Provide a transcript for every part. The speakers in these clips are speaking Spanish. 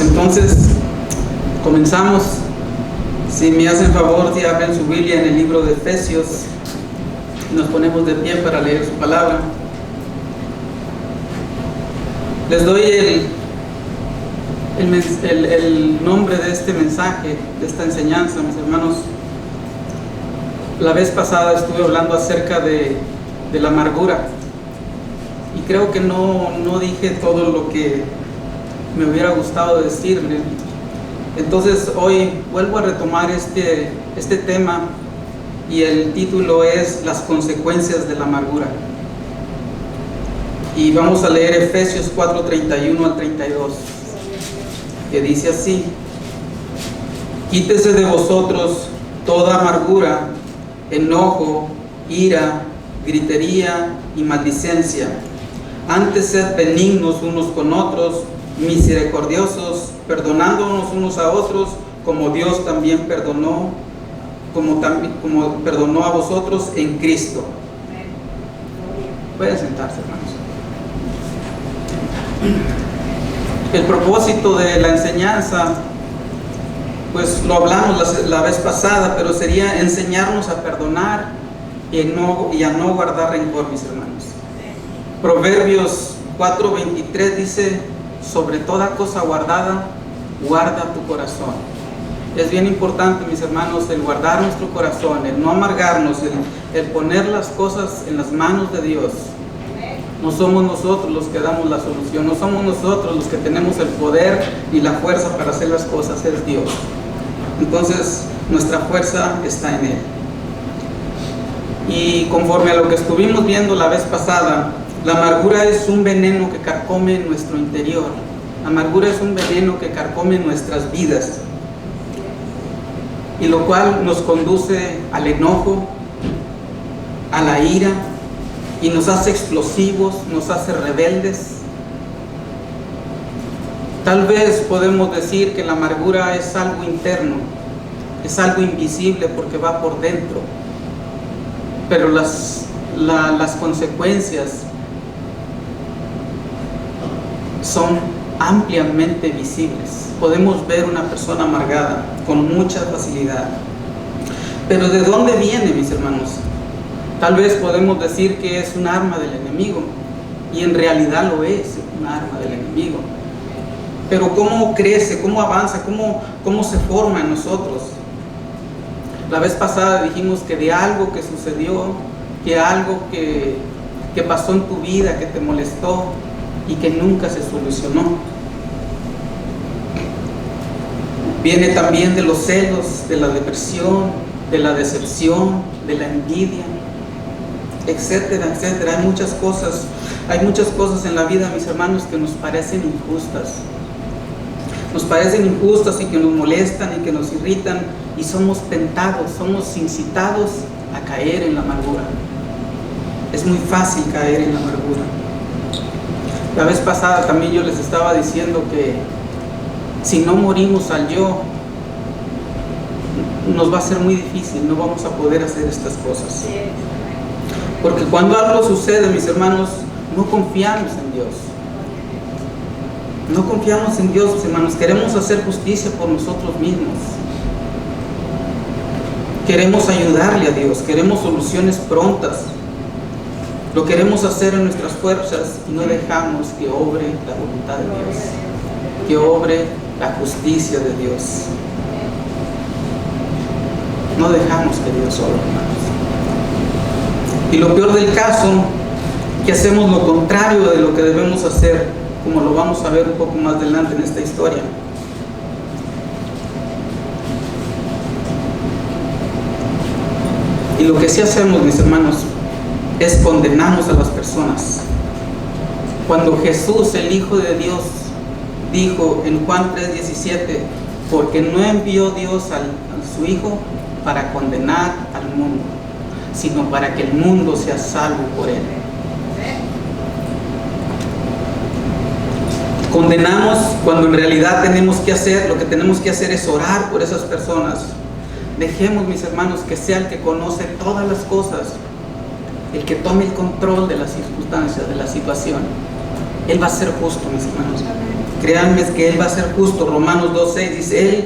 Entonces, comenzamos. Si me hacen favor, si abren su Biblia en el libro de Efesios, nos ponemos de pie para leer su palabra. Les doy el nombre de este mensaje, de esta enseñanza, mis hermanos. La vez pasada estuve hablando acerca de la amargura, y creo que no dije todo lo que me hubiera gustado decirle. Entonces hoy vuelvo a retomar este tema, y el título es Las consecuencias de la amargura. Y vamos a leer Efesios 4:31 al 32, que dice así: Quítese de vosotros toda amargura, enojo, ira, gritería y maldicencia. Antes sed benignos unos con otros, misericordiosos, perdonándonos unos a otros, como Dios también perdonó, como perdonó a vosotros en Cristo. Pueden sentarse, hermanos. El propósito de la enseñanza, pues lo hablamos la vez pasada, pero sería enseñarnos a perdonar y a no guardar rencor, mis hermanos. Proverbios 4:23 dice: sobre toda cosa guardada, guarda tu corazón. Es bien importante, mis hermanos, el guardar nuestro corazón, el no amargarnos, el poner las cosas en las manos de Dios. No somos nosotros los que damos la solución, no somos nosotros los que tenemos el poder y la fuerza para hacer las cosas, es Dios. Entonces, nuestra fuerza está en Él. Y conforme a lo que estuvimos viendo la vez pasada, la amargura es un veneno que carcome nuestro interior. La amargura es un veneno que carcome nuestras vidas, y lo cual nos conduce al enojo, a la ira, y nos hace explosivos, nos hace rebeldes. Tal vez podemos decir que la amargura es algo interno, es algo invisible porque va por dentro, pero las consecuencias son ampliamente visibles. Podemos ver una persona amargada con mucha facilidad. Pero ¿de dónde viene, mis hermanos? Tal vez podemos decir que es un arma del enemigo, y en realidad lo es, un arma del enemigo. Pero ¿cómo crece? ¿Cómo avanza? ¿Cómo se forma en nosotros? La vez pasada dijimos que de algo que sucedió, que algo que pasó en tu vida, que te molestó y que nunca se solucionó. Viene también de los celos, de la depresión, de la decepción, de la envidia, etcétera, etcétera. Hay muchas cosas en la vida, mis hermanos, que nos parecen injustas. Nos parecen injustas y que nos molestan y que nos irritan, y somos tentados, somos incitados a caer en la amargura. Es muy fácil caer en la amargura. La vez pasada también yo les estaba diciendo que si no morimos al yo, nos va a ser muy difícil, no vamos a poder hacer estas cosas. Porque cuando algo sucede, mis hermanos, no confiamos en Dios. No confiamos en Dios, mis hermanos. Queremos hacer justicia por nosotros mismos. Queremos ayudarle a Dios, queremos soluciones prontas. Lo queremos hacer en nuestras fuerzas y no dejamos que obre la voluntad de Dios, que obre la justicia de Dios. No dejamos que Dios obre, hermanos. Y lo peor del caso, que hacemos lo contrario de lo que debemos hacer, como lo vamos a ver un poco más adelante en esta historia. Y lo que sí hacemos, mis hermanos, es condenamos a las personas. Cuando Jesús, el Hijo de Dios, dijo en Juan 3:17, porque no envió Dios a su Hijo para condenar al mundo, sino para que el mundo sea salvo por él. Condenamos cuando en realidad lo que tenemos que hacer es orar por esas personas. Dejemos, mis hermanos, que sea el que conoce todas las cosas, el que tome el control de las circunstancias, de la situación. Él va a ser justo, mis hermanos. Créanme que Él va a ser justo. Romanos 2:6 dice: Él,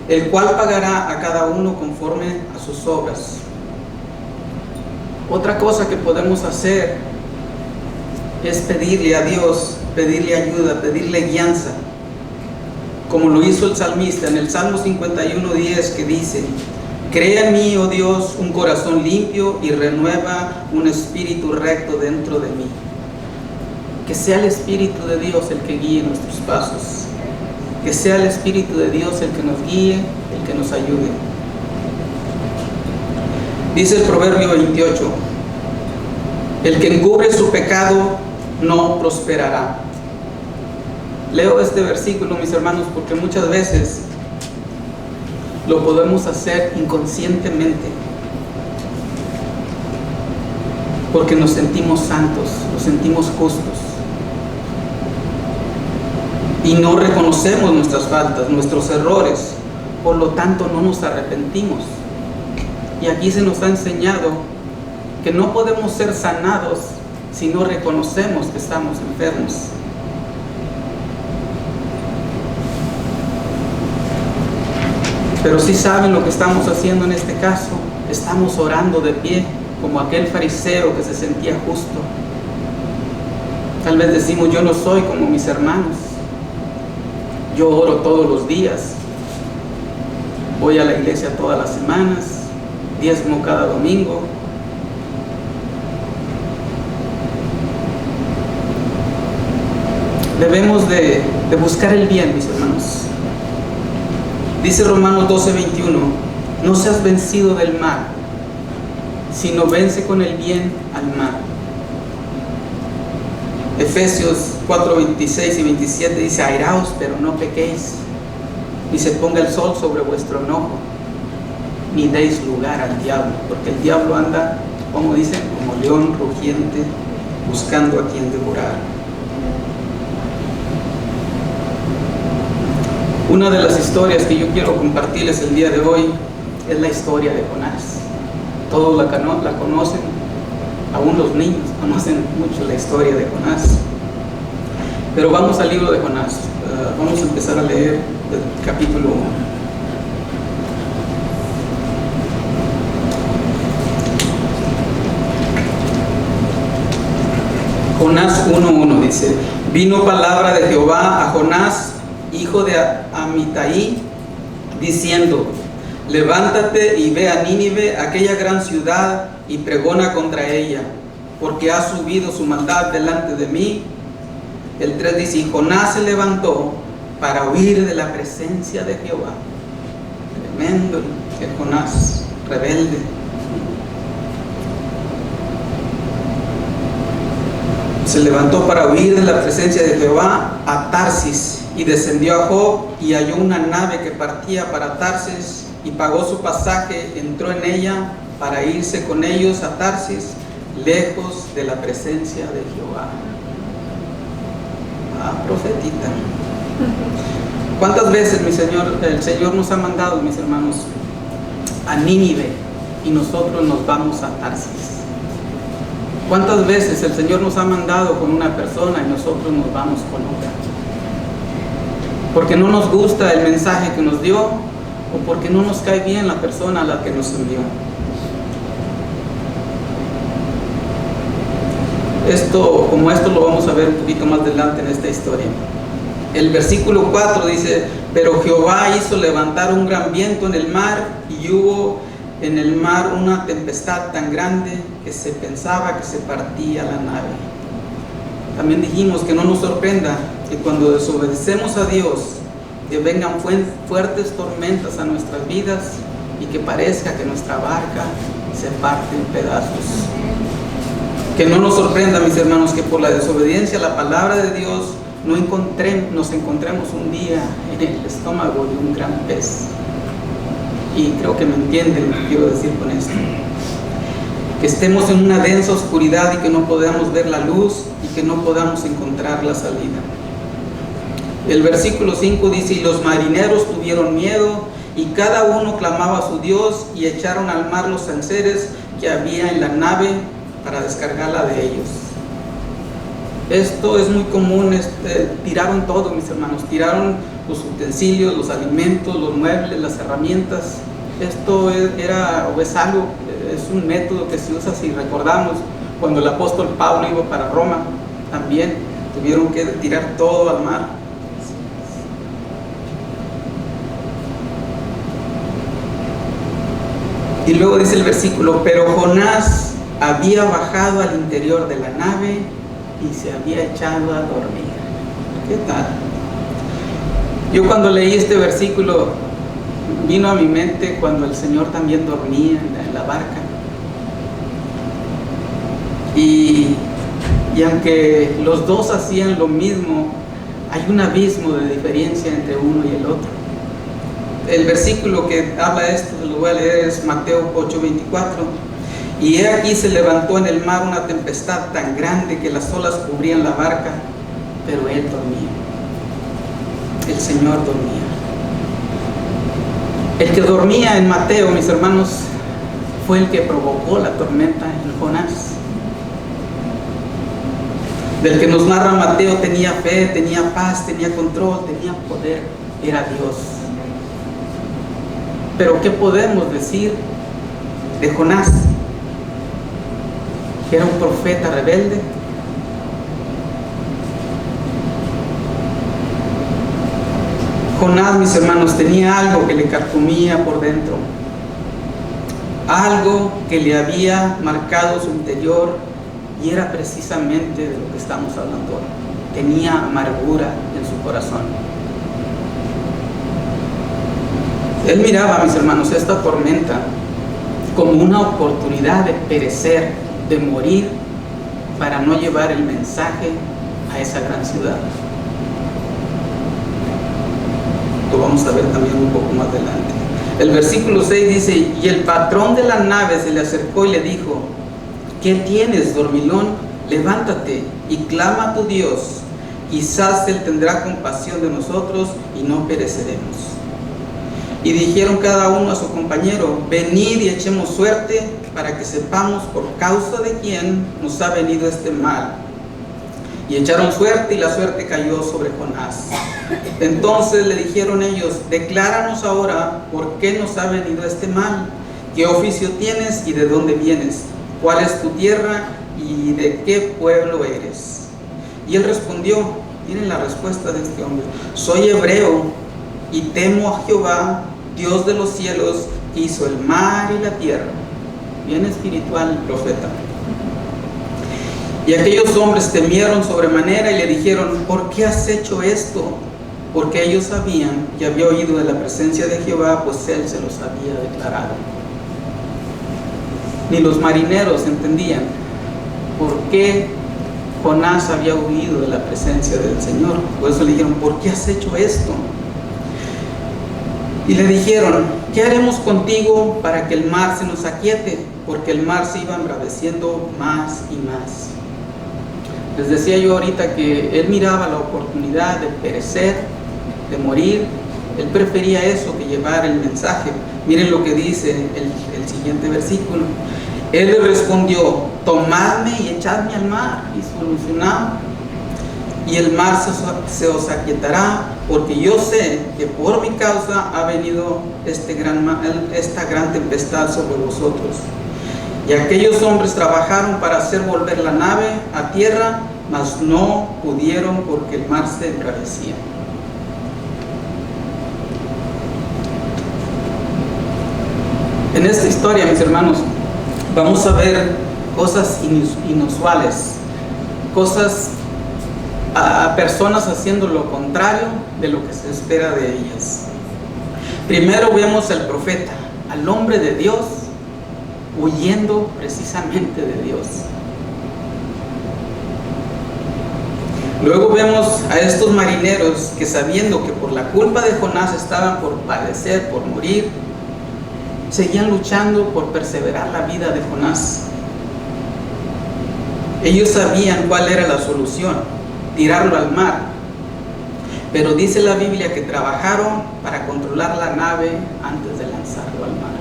el cual pagará a cada uno conforme a sus obras. Otra cosa que podemos hacer es pedirle a Dios, pedirle ayuda, pedirle guianza, como lo hizo el salmista en el Salmo 51:10, que dice: crea en mí, oh Dios, un corazón limpio y renueva un espíritu recto dentro de mí. Que sea el Espíritu de Dios el que guíe nuestros pasos. Que sea el Espíritu de Dios el que nos guíe, el que nos ayude. Dice el Proverbio 28: el que encubre su pecado no prosperará. Leo este versículo, mis hermanos, porque muchas veces lo podemos hacer inconscientemente, porque nos sentimos santos, nos sentimos justos, y no reconocemos nuestras faltas, nuestros errores, por lo tanto no nos arrepentimos. Y aquí se nos ha enseñado que no podemos ser sanados si no reconocemos que estamos enfermos. Pero si saben lo que estamos haciendo en este caso, estamos orando de pie, como aquel fariseo que se sentía justo. Tal vez decimos: yo no soy como mis hermanos, yo oro todos los días, voy a la iglesia todas las semanas, diezmo cada domingo. Debemos de buscar el bien, mis hermanos. Dice Romanos 12:21: no seas vencido del mal, sino vence con el bien al mal. Efesios 4:26 y 27 dice: airaos, pero no pequéis, ni se ponga el sol sobre vuestro enojo, ni deis lugar al diablo, porque el diablo anda, como dicen, como león rugiente, buscando a quien devorar. Una de las historias que yo quiero compartirles el día de hoy es la historia de Jonás. Todos la conocen, aún los niños conocen mucho la historia de Jonás. Pero vamos al libro de Jonás. Vamos a empezar a leer el capítulo 1. Jonás 1:1 dice: vino palabra de Jehová a Jonás, hijo de Amitai, diciendo: levántate y ve a Nínive, aquella gran ciudad, y pregona contra ella, porque ha subido su maldad delante de mí. El 3 dice: y Jonás se levantó para huir de la presencia de Jehová. Tremendo el Jonás, rebelde. Se levantó para huir de la presencia de Jehová a Tarsis, y descendió a Job, y halló una nave que partía para Tarsis, y pagó su pasaje, entró en ella para irse con ellos a Tarsis, lejos de la presencia de Jehová. Profetita. ¿Cuántas veces el Señor nos ha mandado, mis hermanos, a Nínive, y nosotros nos vamos a Tarsis? ¿Cuántas veces el Señor nos ha mandado con una persona y nosotros nos vamos con otra? Porque no nos gusta el mensaje que nos dio, o porque no nos cae bien la persona a la que nos envió. Esto lo vamos a ver un poquito más adelante en esta historia. El versículo 4 dice: pero Jehová hizo levantar un gran viento en el mar, y hubo en el mar una tempestad tan grande que se pensaba que se partía la nave. También dijimos que no nos sorprenda que cuando desobedecemos a Dios, que vengan fuertes tormentas a nuestras vidas, y que parezca que nuestra barca se parte en pedazos. Que no nos sorprenda, mis hermanos, que por la desobediencia a la palabra de Dios nos encontremos un día en el estómago de un gran pez. Y creo que me entienden lo que quiero decir con esto. Que estemos en una densa oscuridad y que no podamos ver la luz, y que no podamos encontrar la salida. El versículo 5 dice: y los marineros tuvieron miedo, y cada uno clamaba a su Dios, y echaron al mar los enseres que había en la nave para descargarla de ellos. Esto es muy común, tiraron todo, mis hermanos, tiraron los utensilios, los alimentos, los muebles, las herramientas. Esto es un método que se usa, si recordamos, cuando el apóstol Pablo iba para Roma, también tuvieron que tirar todo al mar. Y luego dice el versículo, pero Jonás había bajado al interior de la nave y se había echado a dormir. ¿Qué tal? Yo cuando leí este versículo, vino a mi mente cuando el Señor también dormía en la barca. Y aunque los dos hacían lo mismo, hay un abismo de diferencia entre uno y el otro. El versículo que habla de esto, lo voy a leer, es Mateo 8:24. Y he aquí se levantó en el mar una tempestad tan grande que las olas cubrían la barca, pero él dormía. El Señor dormía. El que dormía en Mateo, mis hermanos, fue el que provocó la tormenta en Jonás. Del que nos narra Mateo tenía fe, tenía paz, tenía control, tenía poder, era Dios. Pero ¿qué podemos decir de Jonás? Que era un profeta rebelde. Jonás, mis hermanos, tenía algo que le carcomía por dentro, algo que le había marcado su interior, y era precisamente de lo que estamos hablando hoy. Tenía amargura en su corazón. Él miraba, mis hermanos, esta tormenta como una oportunidad de perecer, de morir, para no llevar el mensaje a esa gran ciudad. Lo vamos a ver también un poco más adelante. El versículo 6 dice, y el patrón de la nave se le acercó y le dijo, ¿qué tienes, dormilón? Levántate y clama a tu Dios. Quizás Él tendrá compasión de nosotros y no pereceremos. Y dijeron cada uno a su compañero, venid y echemos suerte para que sepamos por causa de quién nos ha venido este mal. Y echaron suerte, y la suerte cayó sobre Jonás. Entonces le dijeron ellos, decláranos ahora por qué nos ha venido este mal. ¿Qué oficio tienes y de dónde vienes? ¿Cuál es tu tierra y de qué pueblo eres? Y él respondió, miren la respuesta de este hombre, soy hebreo y temo a Jehová, Dios de los cielos, que hizo el mar y la tierra. Bien espiritual el profeta. Y aquellos hombres temieron sobremanera y le dijeron, ¿por qué has hecho esto? Porque ellos sabían que había oído de la presencia de Jehová, pues él se los había declarado. Ni los marineros entendían por qué Jonás había huido de la presencia del Señor. Por eso le dijeron, ¿por qué has hecho esto? Y le dijeron, ¿qué haremos contigo para que el mar se nos aquiete? Porque el mar se iba embraveciendo más y más. Les decía yo ahorita que él miraba la oportunidad de perecer, de morir. Él prefería eso que llevar el mensaje. Miren lo que dice el siguiente versículo. Él le respondió, tomadme y echadme al mar y solucionad, y el mar se os aquietará, porque yo sé que por mi causa ha venido esta gran tempestad sobre vosotros. Y aquellos hombres trabajaron para hacer volver la nave a tierra, mas no pudieron porque el mar se embravecía. En esta historia, mis hermanos, vamos a ver cosas inusuales, cosas a personas haciendo lo contrario de lo que se espera de ellas. Primero vemos al profeta, al hombre de Dios, huyendo precisamente de Dios. Luego vemos a estos marineros que, sabiendo que por la culpa de Jonás estaban por padecer, por morir, seguían luchando por perseverar la vida de Jonás. Ellos sabían cuál era la solución, tirarlo al mar. Pero dice la Biblia que trabajaron para controlar la nave antes de lanzarlo al mar.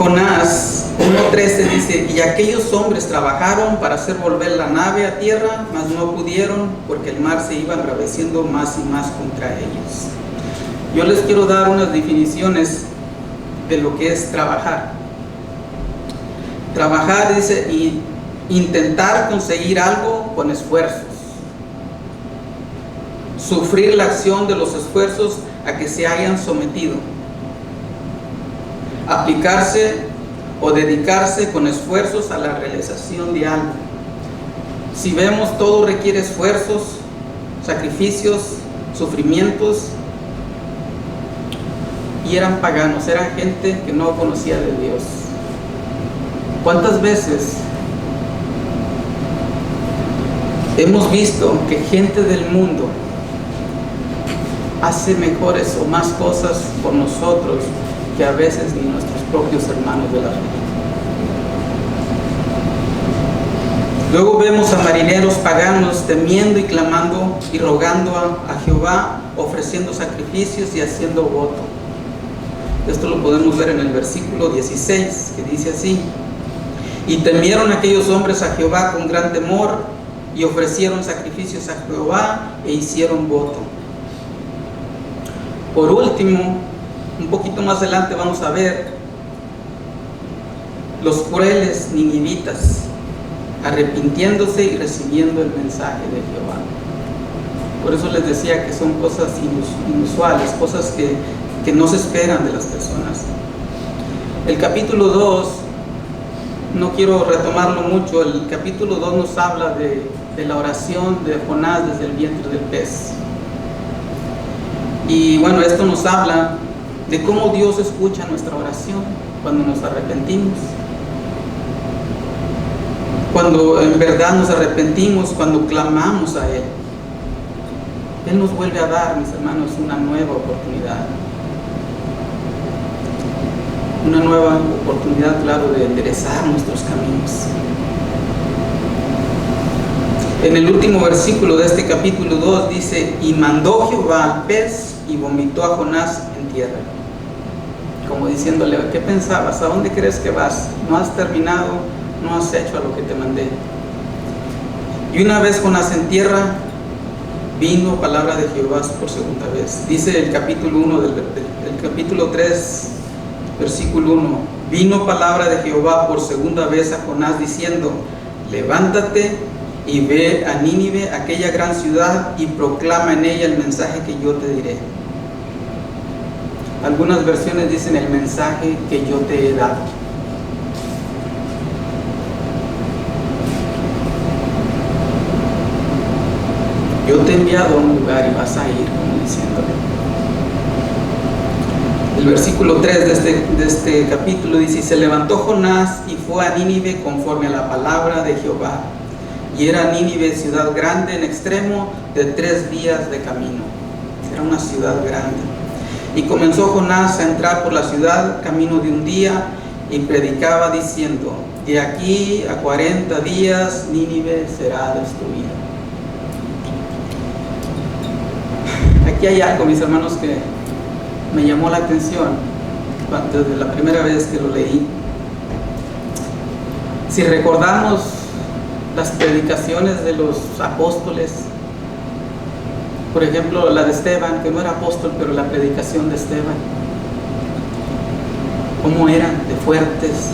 Jonás 1:13 dice: y aquellos hombres trabajaron para hacer volver la nave a tierra, mas no pudieron, porque el mar se iba embraveciendo más y más contra ellos. Yo les quiero dar unas definiciones de lo que es trabajar. Trabajar, dice, y intentar conseguir algo con esfuerzos. Sufrir la acción de los esfuerzos a que se hayan sometido. Aplicarse o dedicarse con esfuerzos a la realización de algo. Si vemos, todo requiere esfuerzos, sacrificios, sufrimientos. Y eran paganos, eran gente que no conocía de Dios. ¿Cuántas veces hemos visto que gente del mundo hace mejores o más cosas por nosotros que a veces ni nuestros propios hermanos de la fe? Luego vemos a marineros paganos temiendo y clamando y rogando a Jehová, ofreciendo sacrificios y haciendo voto. Esto lo podemos ver en el versículo 16, que dice así: y temieron aquellos hombres a Jehová con gran temor, y ofrecieron sacrificios a Jehová e hicieron voto. Por último, un poquito más adelante vamos a ver los crueles ninivitas arrepintiéndose y recibiendo el mensaje de Jehová. Por eso les decía que son cosas inusuales, cosas que no se esperan de las personas. El capítulo 2, no quiero retomarlo mucho, el capítulo 2 nos habla de la oración de Jonás desde el vientre del pez. Y bueno, esto nos habla de cómo Dios escucha nuestra oración cuando nos arrepentimos. Cuando en verdad nos arrepentimos, cuando clamamos a Él. Él nos vuelve a dar, mis hermanos, una nueva oportunidad. Una nueva oportunidad, claro, de enderezar nuestros caminos. En el último versículo de este capítulo 2 dice: y mandó Jehová al pez y vomitó a Jonás en tierra. Como diciéndole: ¿qué pensabas? ¿A dónde crees que vas? ¿No has terminado? ¿No has hecho a lo que te mandé? Y una vez Jonás en tierra, vino palabra de Jehová por segunda vez. Dice el capítulo 1 del capítulo 3, versículo 1: vino palabra de Jehová por segunda vez a Jonás diciendo: levántate y ve a Nínive, aquella gran ciudad, y proclama en ella el mensaje que yo te diré. Algunas versiones dicen: el mensaje que yo te he dado. Yo te he enviado a un lugar y vas a ir, como diciéndole. El versículo 3 de este capítulo dice: y se levantó Jonás y fue a Nínive conforme a la palabra de Jehová. Y era Nínive ciudad grande en extremo, de 3 días de camino. Era una ciudad grande. Y comenzó Jonás a entrar por la ciudad, camino de un día, y predicaba diciendo: de aquí a 40 días Nínive será destruida. Aquí hay algo, mis hermanos, que me llamó la atención desde la primera vez que lo leí. Si recordamos las predicaciones de los apóstoles, por ejemplo la de Esteban, que no era apóstol, pero la predicación de Esteban, cómo eran de fuertes,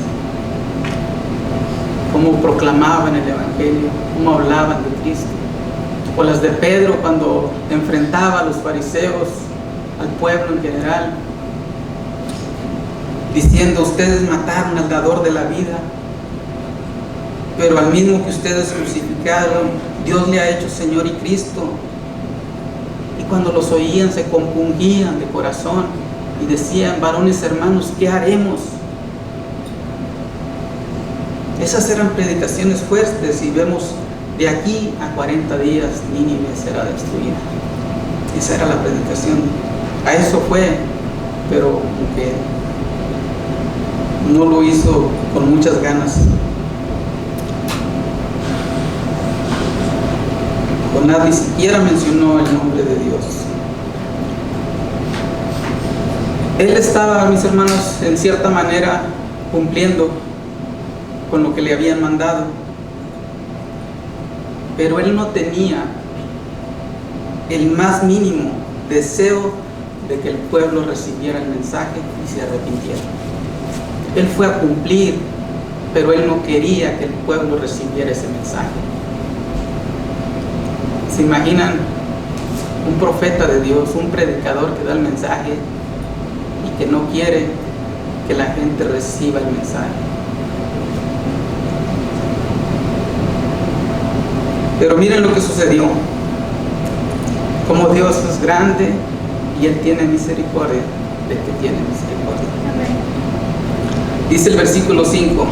cómo proclamaban el evangelio, cómo hablaban de Cristo. O las de Pedro, cuando enfrentaba a los fariseos, al pueblo en general, diciendo: ustedes mataron al dador de la vida, pero al mismo que ustedes crucificaron, Dios le ha hecho Señor y Cristo. Y cuando los oían se compungían de corazón y decían: varones hermanos, ¿qué haremos? Esas eran predicaciones fuertes. Y vemos: de aquí a 40 días Nínive será destruida. Esa era la predicación. A eso fue, pero aunque no lo hizo con muchas ganas. Jonás ni siquiera mencionó el nombre de Dios. Él estaba, mis hermanos, en cierta manera cumpliendo con lo que le habían mandado. Pero él no tenía el más mínimo deseo de que el pueblo recibiera el mensaje y se arrepintiera. Él fue a cumplir, pero él no quería que el pueblo recibiera ese mensaje. ¿Se imaginan un profeta de Dios, un predicador que da el mensaje y que no quiere que la gente reciba el mensaje? Pero miren lo que sucedió. Como Dios es grande y Él tiene misericordia de que tiene misericordia. Dice el versículo 5: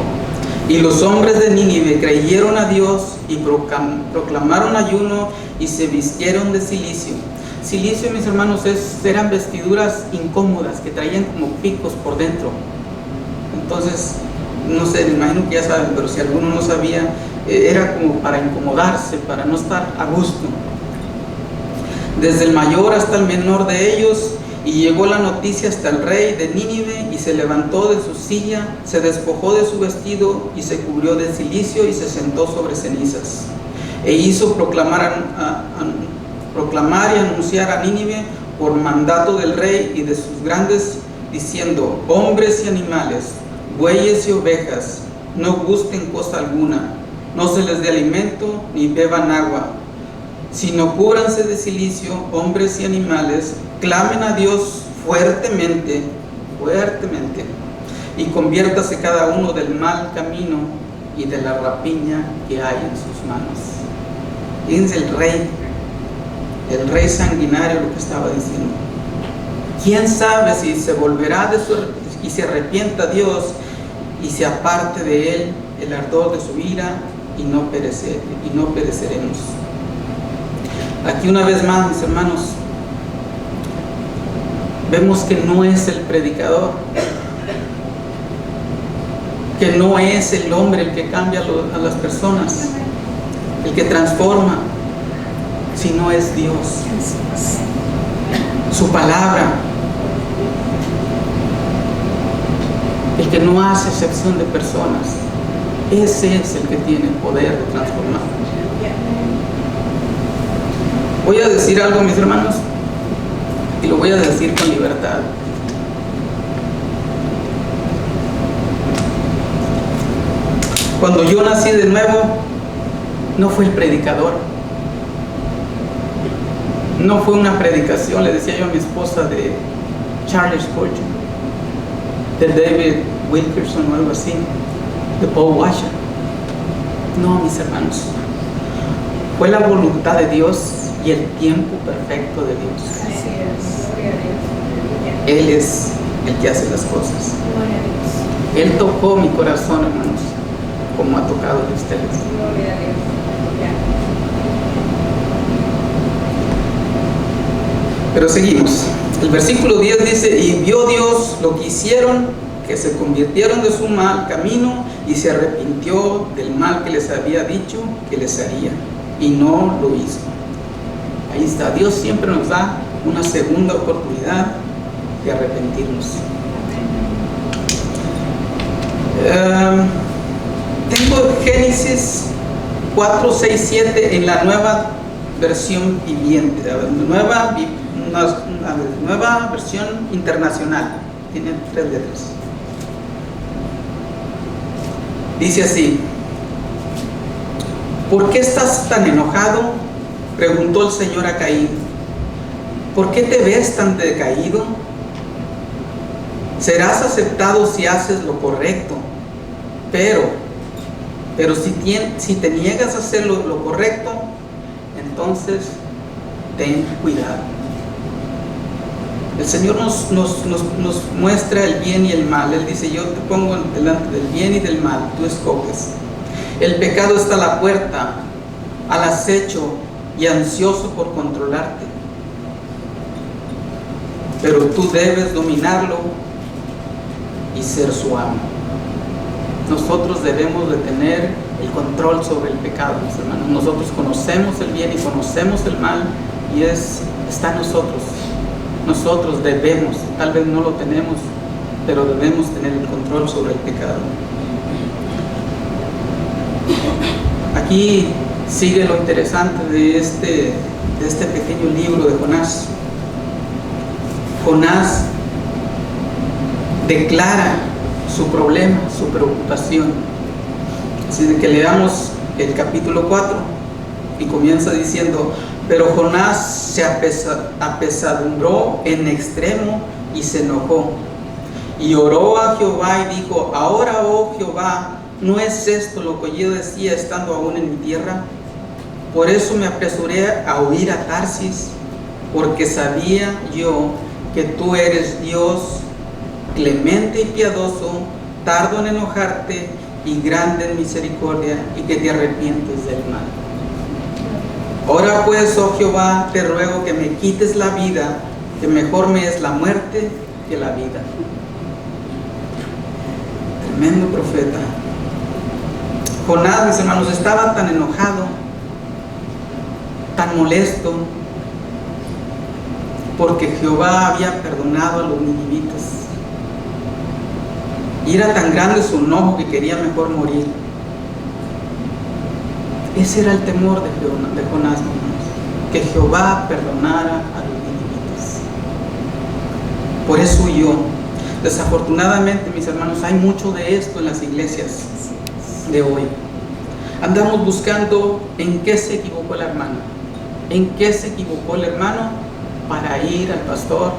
y los hombres de Nínive creyeron a Dios y proclamaron ayuno y se vistieron de cilicio. Cilicio, mis hermanos, eran vestiduras incómodas que traían como picos por dentro. Entonces, no sé, me imagino que ya saben, pero si alguno no sabía, era como para incomodarse, para no estar a gusto. Desde el mayor hasta el menor de ellos, y llegó la noticia hasta el rey de Nínive, y se levantó de su silla, se despojó de su vestido y se cubrió de cilicio y se sentó sobre cenizas. E hizo proclamar y anunciar a Nínive por mandato del rey y de sus grandes, diciendo: hombres y animales, bueyes y ovejas, no gusten cosa alguna, no se les dé alimento ni beban agua, sino cúbranse de cilicio, hombres y animales, clamen a Dios fuertemente, y conviértase cada uno del mal camino y de la rapiña que hay en sus manos. Fíjense el rey sanguinario lo que estaba diciendo. ¿Quién sabe si se volverá y se arrepienta Dios y se aparte de él el ardor de su ira y no pereceremos? Aquí una vez más, mis hermanos, vemos que no es el predicador, que no es el hombre el que cambia a las personas, el que transforma, sino es Dios, su palabra, el que no hace excepción de personas. Ese es el que tiene el poder de transformar. Voy a decir algo, mis hermanos, y lo voy a decir con libertad. Cuando yo nací de nuevo, no fue el predicador, no fue una predicación, le decía yo a mi esposa, de Charles Spurgeon, de David Wilkerson o algo así, de Paul Washer. No, mis hermanos, fue la voluntad de Dios y el tiempo perfecto de Dios. Así es. Gloria a Dios. Él es el que hace las cosas. Gloria a Dios. Él tocó mi corazón, hermanos, como ha tocado el de ustedes. Gloria a Dios. Pero seguimos. El versículo 10 dice: y vio Dios lo que hicieron, que se convirtieron de su mal camino, y se arrepintió del mal que les había dicho que les haría, y no lo hizo. Ahí está. Dios siempre nos da una segunda oportunidad de arrepentirnos. Tengo Génesis 4, 6, 7 en la nueva versión viviente, nueva versión internacional. Tiene 3 letras. Dice así: ¿por qué estás tan enojado?, preguntó el Señor a Caín. ¿Por qué te ves tan decaído? Serás aceptado si haces lo correcto, pero si te niegas a hacer lo correcto, entonces ten cuidado. El Señor nos muestra el bien y el mal. Él dice: yo te pongo delante del bien y del mal, tú escoges. El pecado está a la puerta, al acecho y ansioso por controlarte, pero tú debes dominarlo y ser su amo. Nosotros debemos de tener el control sobre el pecado, mis hermanos. Nosotros conocemos el bien y conocemos el mal, y está en nosotros. Nosotros debemos, tal vez no lo tenemos pero debemos tener el control sobre el pecado. Aquí sigue lo interesante de este pequeño libro de Jonás. Jonás declara su problema, su preocupación. Así de que leamos el capítulo 4 y comienza diciendo: pero Jonás se apesadumbró en extremo y se enojó, y oró a Jehová y dijo: ahora, oh Jehová, ¿no es esto lo que yo decía estando aún en mi tierra? Por eso me apresuré a huir a Tarsis, porque sabía yo que tú eres Dios clemente y piadoso, tardo en enojarte y grande en misericordia, y que te arrepientes del mal. Ahora pues, oh Jehová, te ruego que me quites la vida, que mejor me es la muerte que la vida. Tremendo profeta. Jonás, mis hermanos, estaba tan enojado, tan molesto, porque Jehová había perdonado a los ninivitas. Y era tan grande su enojo que quería mejor morir. Ese era el temor de Jonás, hermanos, que Jehová perdonara a los ninivitas. Por eso huyó. Desafortunadamente, mis hermanos, hay mucho de esto en las iglesias de hoy. Andamos buscando en qué se equivocó el hermano. ¿En qué se equivocó el hermano? Para ir al pastor.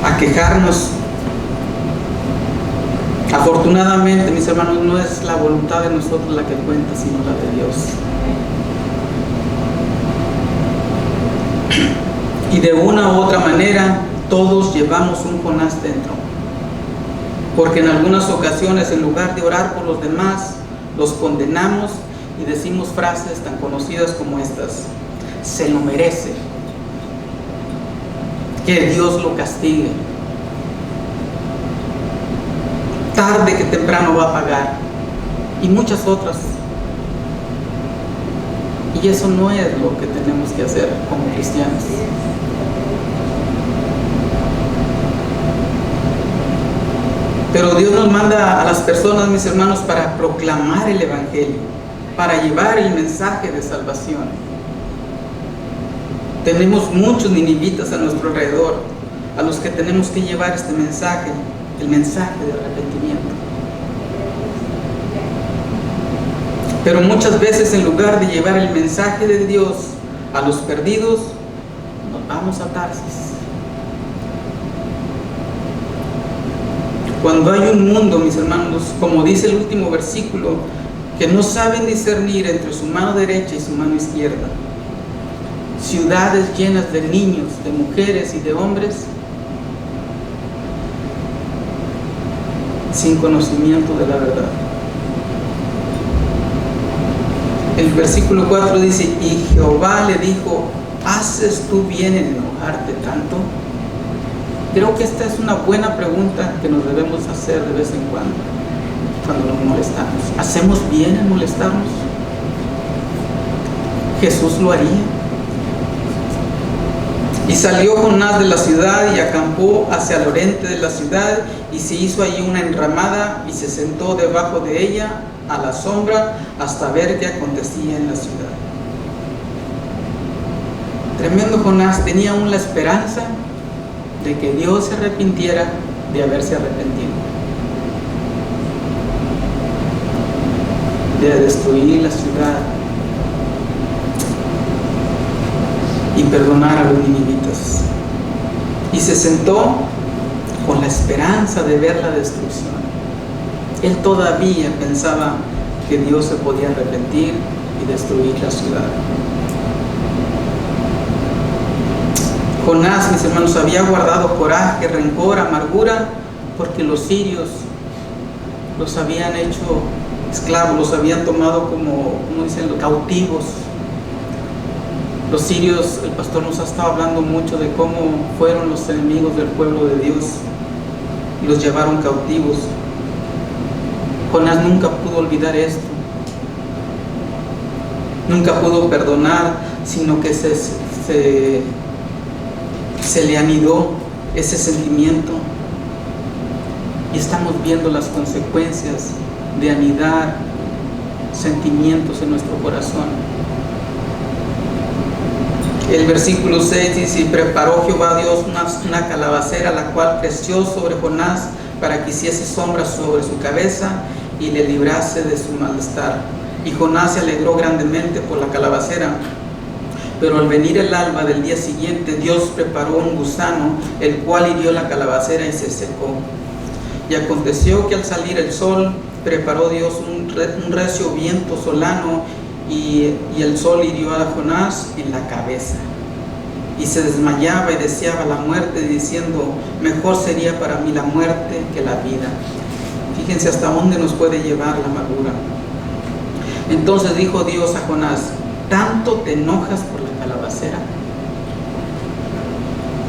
A quejarnos. Afortunadamente, mis hermanos, no es la voluntad de nosotros la que cuenta, sino la de Dios. Y de una u otra manera, todos llevamos un Jonás dentro. Porque en algunas ocasiones, en lugar de orar por los demás, los condenamos y decimos frases tan conocidas como estas: se lo merece, que Dios lo castigue, tarde que temprano va a pagar, y muchas otras. Y eso no es lo que tenemos que hacer como cristianos. Pero Dios nos manda a las personas, mis hermanos, para proclamar el Evangelio, para llevar el mensaje de salvación. Tenemos muchos ninivitas a nuestro alrededor, a los que tenemos que llevar este mensaje, el mensaje de arrepentimiento. Pero muchas veces, en lugar de llevar el mensaje de Dios a los perdidos, nos vamos a Tarsis. Cuando hay un mundo, mis hermanos, como dice el último versículo, que no saben discernir entre su mano derecha y su mano izquierda, ciudades llenas de niños, de mujeres y de hombres, sin conocimiento de la verdad. El versículo 4 dice: y Jehová le dijo: ¿haces tú bien en enojarte tanto? Creo que esta es una buena pregunta que nos debemos hacer de vez en cuando nos molestamos. ¿Hacemos bien en molestarnos? Jesús lo haría. Y salió Jonás de la ciudad y acampó hacia el oriente de la ciudad, y se hizo allí una enramada y se sentó debajo de ella a la sombra hasta ver qué acontecía en la ciudad. Tremendo Jonás, tenía aún la esperanza de que Dios se arrepintiera de haberse arrepentido, de destruir la ciudad y perdonar a los ninivitas. Y se sentó con la esperanza de ver la destrucción. Él todavía pensaba que Dios se podía arrepentir y destruir la ciudad. Jonás, mis hermanos, había guardado coraje, rencor, amargura, porque los sirios los habían hecho esclavos, los habían tomado como dicen, los cautivos. Los sirios, el pastor nos ha estado hablando mucho de cómo fueron los enemigos del pueblo de Dios y los llevaron cautivos. Jonás nunca pudo olvidar esto, nunca pudo perdonar, sino que se se le anidó ese sentimiento y estamos viendo las consecuencias de anidar sentimientos en nuestro corazón. El versículo 6 dice: y preparó Jehová Dios una calabacera, la cual creció sobre Jonás para que hiciese sombra sobre su cabeza y le librase de su malestar. Y Jonás se alegró grandemente por la calabacera. Pero al venir el alba del día siguiente, Dios preparó un gusano, el cual hirió la calabacera y se secó. Y aconteció que al salir el sol, preparó Dios un recio viento solano, y el sol hirió a Jonás en la cabeza. Y se desmayaba y deseaba la muerte, diciendo: mejor sería para mí la muerte que la vida. Fíjense hasta dónde nos puede llevar la amargura. Entonces dijo Dios a Jonás: ¿tanto te enojas por la calabacera?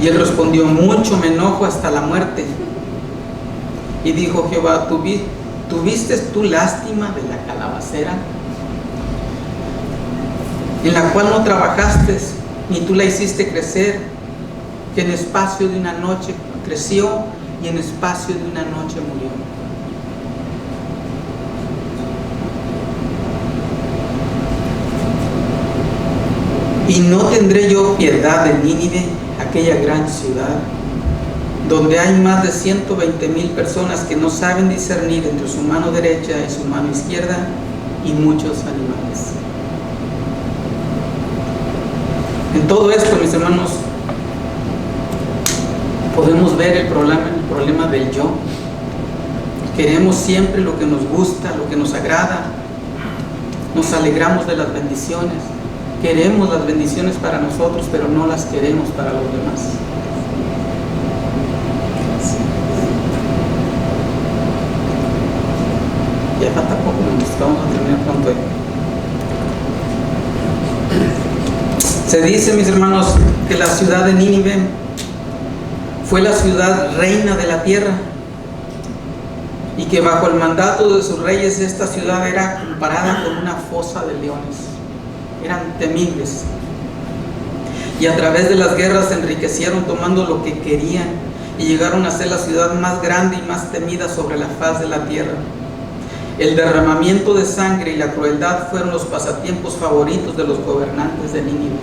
Y él respondió: mucho me enojo hasta la muerte. Y dijo Jehová: ¿tuviste tú lástima de la calabacera, en la cual no trabajaste, ni tú la hiciste crecer, que en espacio de una noche creció y en espacio de una noche murió? Y no tendré yo piedad de Nínive, aquella gran ciudad, donde hay más de 120,000 personas que no saben discernir entre su mano derecha y su mano izquierda, y muchos animales. En todo esto, mis hermanos, podemos ver el problema del yo. Queremos siempre lo que nos gusta, lo que nos agrada. Nos alegramos de las bendiciones. Queremos las bendiciones para nosotros, pero no las queremos para los demás. Ya falta poco, vamos a terminar pronto. Se dice, mis hermanos, que la ciudad de Nínive fue la ciudad reina de la tierra, y que bajo el mandato de sus reyes esta ciudad era comparada con una fosa de leones. Eran temibles, y a través de las guerras se enriquecieron tomando lo que querían, y llegaron a ser la ciudad más grande y más temida sobre la faz de la tierra. El derramamiento de sangre y la crueldad fueron los pasatiempos favoritos de los gobernantes de Nínive.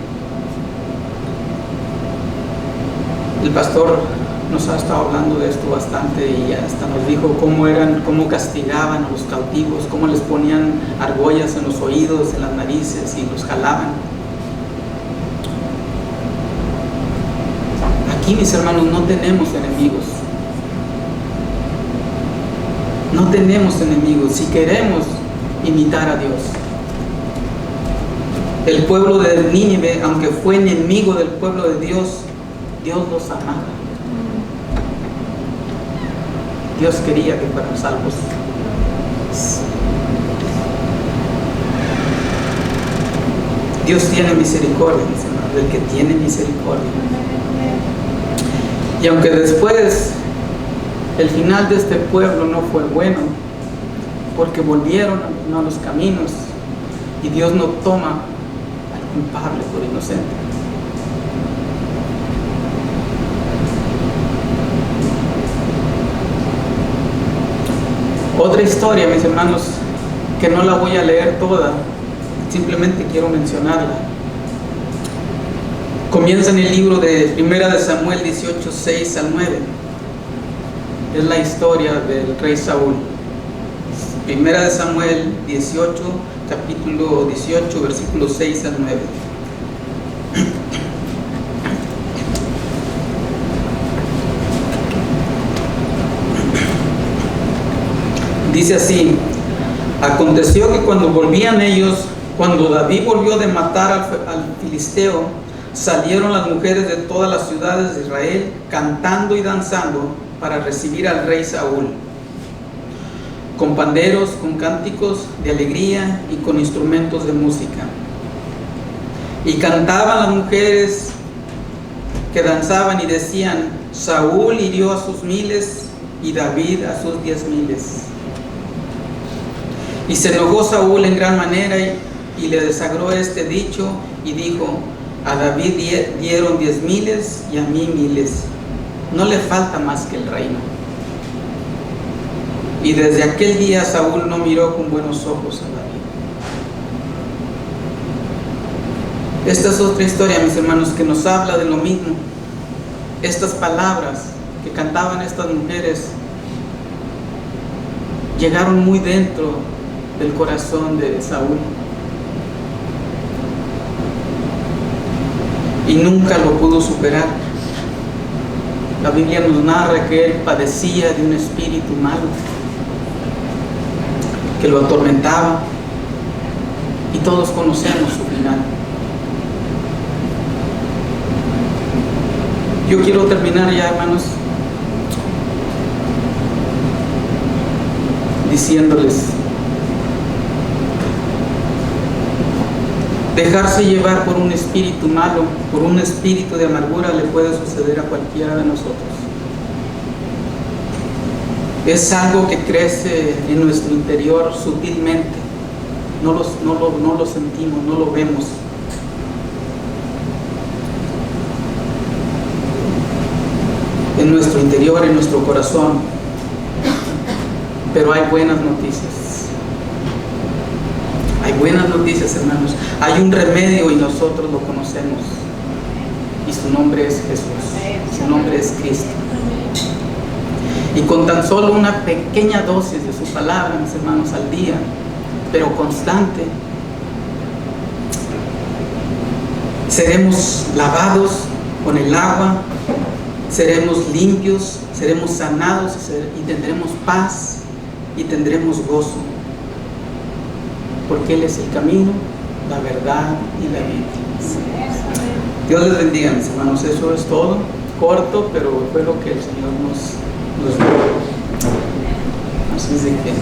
El pastor nos ha estado hablando de esto bastante, y hasta nos dijo cómo castigaban a los cautivos, cómo les ponían argollas en los oídos, en las narices, y los jalaban. Aquí, mis hermanos, no tenemos enemigos. No tenemos enemigos si queremos imitar a Dios. El pueblo de Nínive, aunque fue enemigo del pueblo de Dios, Dios los amaba. Dios quería que fueran salvos. Dios tiene misericordia, mis hermanos, del que tiene misericordia. Y aunque después el final de este pueblo no fue bueno, porque volvieron a los malos caminos, y Dios no toma al culpable por inocente. Otra historia, mis hermanos, que no la voy a leer toda, simplemente quiero mencionarla. Comienza en el libro de 1 de Samuel 18, 6 al 9. Es la historia del rey Saúl. 1 de Samuel 18, capítulo 18, versículos 6 al 9. Dice así: aconteció que cuando volvían ellos, cuando David volvió de matar al filisteo, salieron las mujeres de todas las ciudades de Israel cantando y danzando para recibir al rey Saúl, con panderos, con cánticos de alegría y con instrumentos de música. Y cantaban las mujeres que danzaban y decían: Saúl hirió a sus 1000 y David a sus 10,000. Y se enojó Saúl en gran manera y le desagró este dicho, y dijo: A David dieron 10,000 y a mí 1,000. No le falta más que el reino. Y desde aquel día Saúl no miró con buenos ojos a David. Esta es otra historia, mis hermanos, que nos habla de lo mismo. Estas palabras que cantaban estas mujeres llegaron muy dentro del corazón de Saúl. Y nunca lo pudo superar. La Biblia nos narra que él padecía de un espíritu malo que lo atormentaba, y todos conocemos su final. Yo quiero terminar ya, hermanos, diciéndoles: dejarse llevar por un espíritu malo, por un espíritu de amargura, le puede suceder a cualquiera de nosotros. Es algo que crece en nuestro interior sutilmente. No lo sentimos, no lo vemos. En nuestro interior, en nuestro corazón. Pero hay buenas noticias. Hay buenas noticias, hermanos. Hay un remedio y nosotros lo conocemos. Y su nombre es Jesús. Su nombre es Cristo. Y con tan solo una pequeña dosis de su palabra, mis hermanos, al día, pero constante, seremos lavados con el agua, seremos limpios, seremos sanados y tendremos paz y tendremos gozo. Porque Él es el camino, la verdad y la vida. Dios les bendiga, mis hermanos. Eso es todo. Corto, pero fue lo que el Señor nos dio. Así es de que